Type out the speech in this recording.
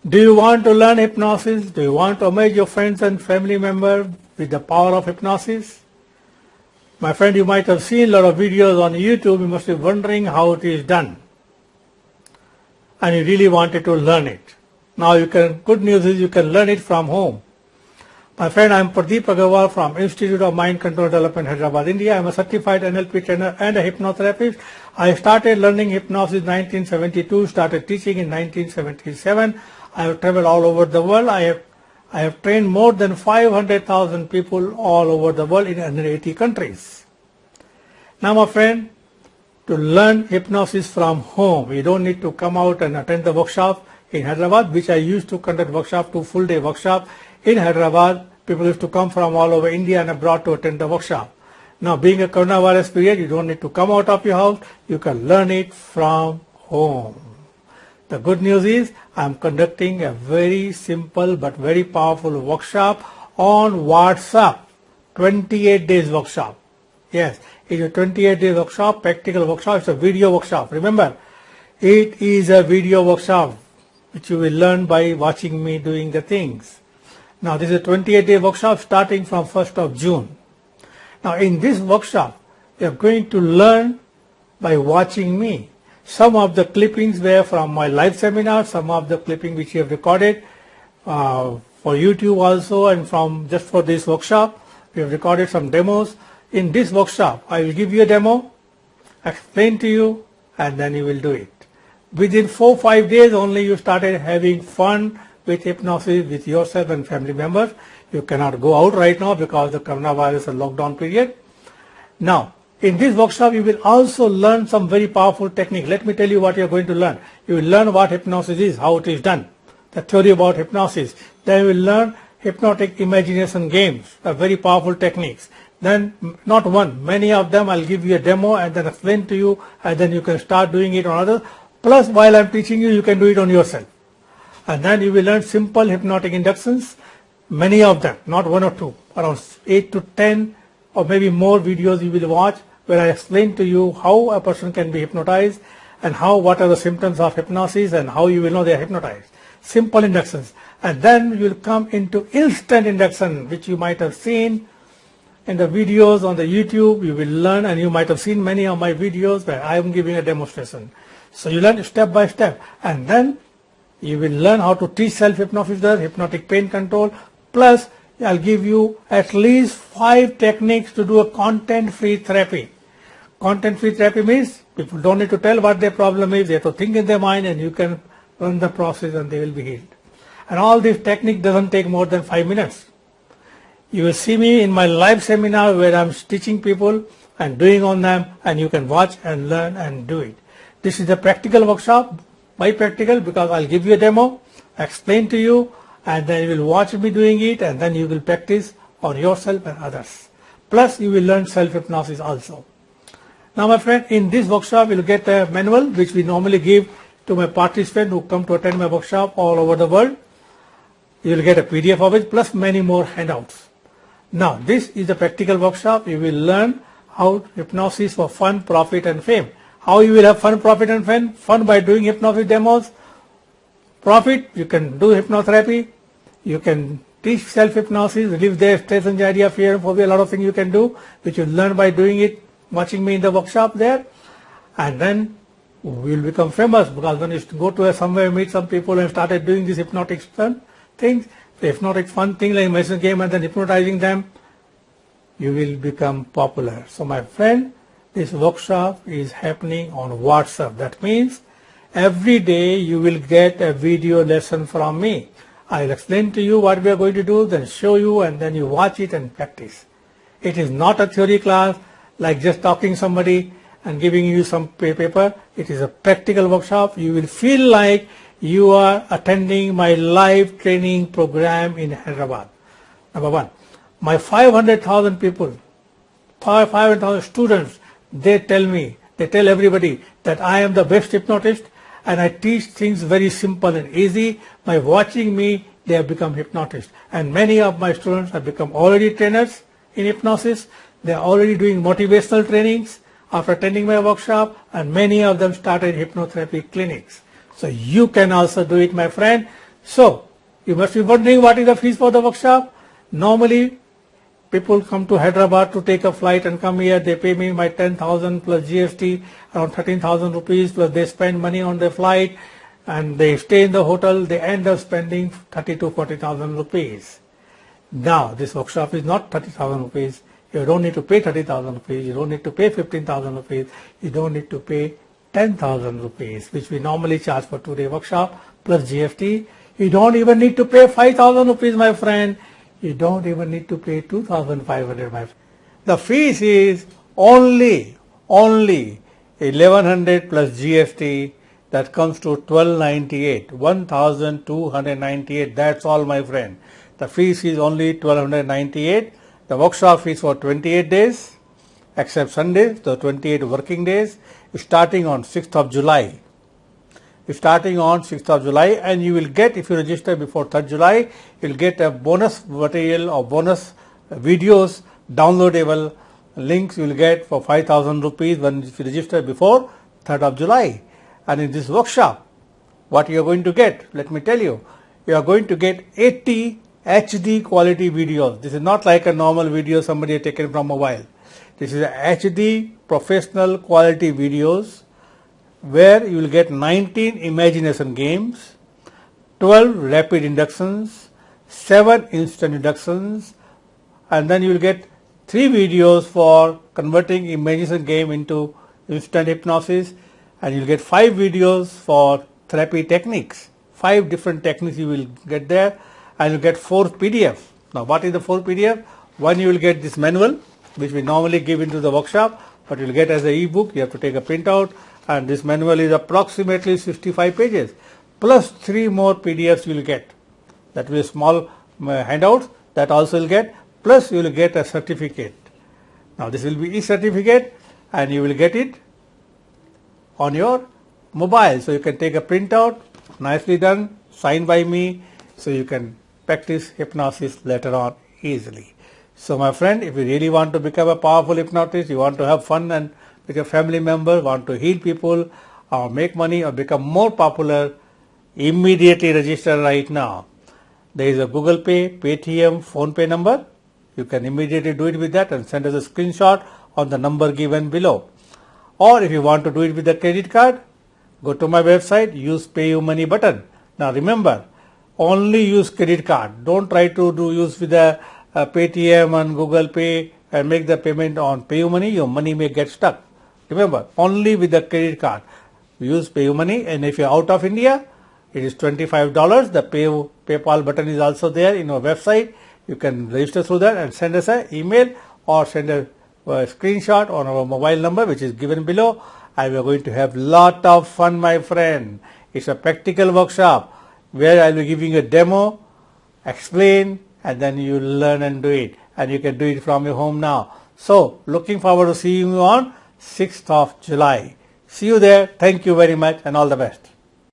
Do you want to learn hypnosis? Do you want to amaze your friends and family members with the power of hypnosis? My friend, you might have seen a lot of videos on YouTube. You must be wondering how it is done. And you really wanted to learn it. Now good news is you can learn it from home. My friend, I am Pradeep Agarwal from Institute of Mind Control Development, Hyderabad, India. I am a certified NLP trainer and a hypnotherapist. I started learning hypnosis in 1972, started teaching in 1977. I have traveled all over the world. I have trained more than 500,000 people all over the world in 180 countries. Now, my friend, to learn hypnosis from home, you don't need to come out and attend the workshop in Hyderabad, which I used to conduct workshop, 2 full-day workshop in Hyderabad. People used to come from all over India and abroad to attend the workshop. Now, being a coronavirus period, you don't need to come out of your house. You can learn it from home. The good news is I am conducting a very simple but very powerful workshop on WhatsApp, 28 days workshop. Yes, it's a 28 day workshop, practical workshop. It's a video workshop. Remember, it is a video workshop which you will learn by watching me doing the things. Now, this is a 28 day workshop starting from 1st of June. Now, in this workshop, you are going to learn by watching me. Some of the clippings were from my live seminar, some of the clipping which you have recorded for YouTube also, and from just for this workshop, we have recorded some demos. In this workshop, I will give you a demo, explain to you, and then you will do it. Within 4-5 days only, you started having fun with hypnosis with yourself and family members. You cannot go out right now because the coronavirus and lockdown period. Now, in this workshop, you will also learn some very powerful technique. Let me tell you what you are going to learn. You will learn what hypnosis is, how it is done, the theory about hypnosis. Then you will learn hypnotic imagination games, very powerful techniques. Then, not one, many of them, I'll give you a demo and then explain to you, and then you can start doing it on others. Plus, while I'm teaching you, you can do it on yourself. And then you will learn simple hypnotic inductions, many of them, not 1 or 2, around 8 to 10 or maybe more videos you will watch where I explain to you how a person can be hypnotized and what are the symptoms of hypnosis and how you will know they are hypnotized. Simple inductions. And then you will come into instant induction, which you might have seen in the videos on the YouTube. You will learn, and you might have seen many of my videos where I am giving a demonstration. So you learn step by step, and then you will learn how to teach self-hypnosis, hypnotic pain control, plus I'll give you at least 5 techniques to do a content-free therapy. Content-free therapy means people don't need to tell what their problem is, they have to think in their mind and you can run the process and they will be healed. And all this technique doesn't take more than 5 minutes. You will see me in my live seminar where I'm teaching people and doing on them, and you can watch and learn and do it. This is a practical workshop. Why practical? Because I'll give you a demo, explain to you, and then you will watch me doing it, and then you will practice on yourself and others. Plus, you will learn self-hypnosis also. Now, my friend, in this workshop, you will get a manual which we normally give to my participants who come to attend my workshop all over the world. You will get a PDF of it, plus many more handouts. Now, this is a practical workshop. You will learn how hypnosis for fun, profit, and fame. How you will have fun, profit, and fame? Fun by doing hypnosis demos. Profit, you can do hypnotherapy. You can teach self-hypnosis, relieve their stress, anxiety, fear, and phobia. A lot of things you can do, which you learn by doing it, watching me in the workshop there. And then we will become famous, because when you go to somewhere, meet some people and started doing these hypnotic fun things, the hypnotic fun thing like imagination game, and then hypnotizing them, you will become popular. So my friend, this workshop is happening on WhatsApp. That means every day you will get a video lesson from me. I'll explain to you what we are going to do, then show you, and then you watch it and practice. It is not a theory class like just talking somebody and giving you some paper. It is a practical workshop. You will feel like you are attending my live training program in Hyderabad. Number 1. My 500,000 people, 500,000 students, they tell everybody that I am the best hypnotist and I teach things very simple and easy. By watching me, they have become hypnotists. And many of my students have become already trainers in hypnosis. They are already doing motivational trainings after attending my workshop, and many of them started hypnotherapy clinics. So you can also do it, my friend. So, you must be wondering what is the fees for the workshop. Normally, people come to Hyderabad to take a flight and come here. They pay me my 10,000 plus GST, around 13,000 rupees, plus they spend money on their flight and they stay in the hotel. They end up spending 30 to 40,000 rupees. Now, this workshop is not 30,000 rupees. You don't need to pay 30,000 rupees. You don't need to pay 15,000 rupees. You don't need to pay 10,000 rupees, which we normally charge for 2-day workshop plus GST. You don't even need to pay 5,000 rupees, my friend. You don't even need to pay 2,500, my friend. The fees is only 1100 plus GST. That comes to 1298, 1,298. That's all, my friend. The fees is only 1,298. The workshop fees for 28 days, except Sundays, the 28 working days, starting on 6th of July. Starting on 6th of July, and you will get, if you register before 3rd July, you will get a bonus material or bonus videos, downloadable links you will get for 5,000 rupees when you register before 3rd of July. And in this workshop, what you are going to get, let me tell you, you are going to get 80 HD quality videos. This is not like a normal video somebody has taken from mobile. This is a HD professional quality videos where you will get 19 imagination games, 12 rapid inductions, 7 instant inductions, and then you will get 3 videos for converting imagination game into instant hypnosis, and you will get 5 videos for therapy techniques. 5 different techniques you will get there, and you get 4 PDF. Now, what is the 4 PDF? One, you will get this manual, which we normally give into the workshop, but you will get as an e-book. You have to take a printout, and this manual is approximately 65 pages, plus 3 more PDFs you will get. That will be small handouts that also will get, plus you will get a certificate. Now, this will be e-certificate, and you will get it on your mobile. So, you can take a printout, nicely done, signed by me, so you can practice hypnosis later on easily. So, my friend, if you really want to become a powerful hypnotist, you want to have fun and with your family members, want to heal people or make money or become more popular, immediately register right now. There is a Google Pay, Paytm, PhonePe number. You can immediately do it with that and send us a screenshot on the number given below. Or if you want to do it with a credit card, go to my website, use Pay You Money button. Now remember, only use credit card. Don't try to use with a Paytm and Google Pay and make the payment on Pay You Money. Your money may get stuck. Remember, only with the credit card. Use Pay You Money, and if you are out of India, it is $25. The PayPal button is also there in our website. You can register through that and send us an email or send a screenshot on our mobile number, which is given below. And we are going to have lot of fun, my friend. It's a practical workshop where I will be giving a demo, explain, and then you learn and do it. And you can do it from your home now. So, looking forward to seeing you on 6th of July. See you there. Thank you very much and all the best.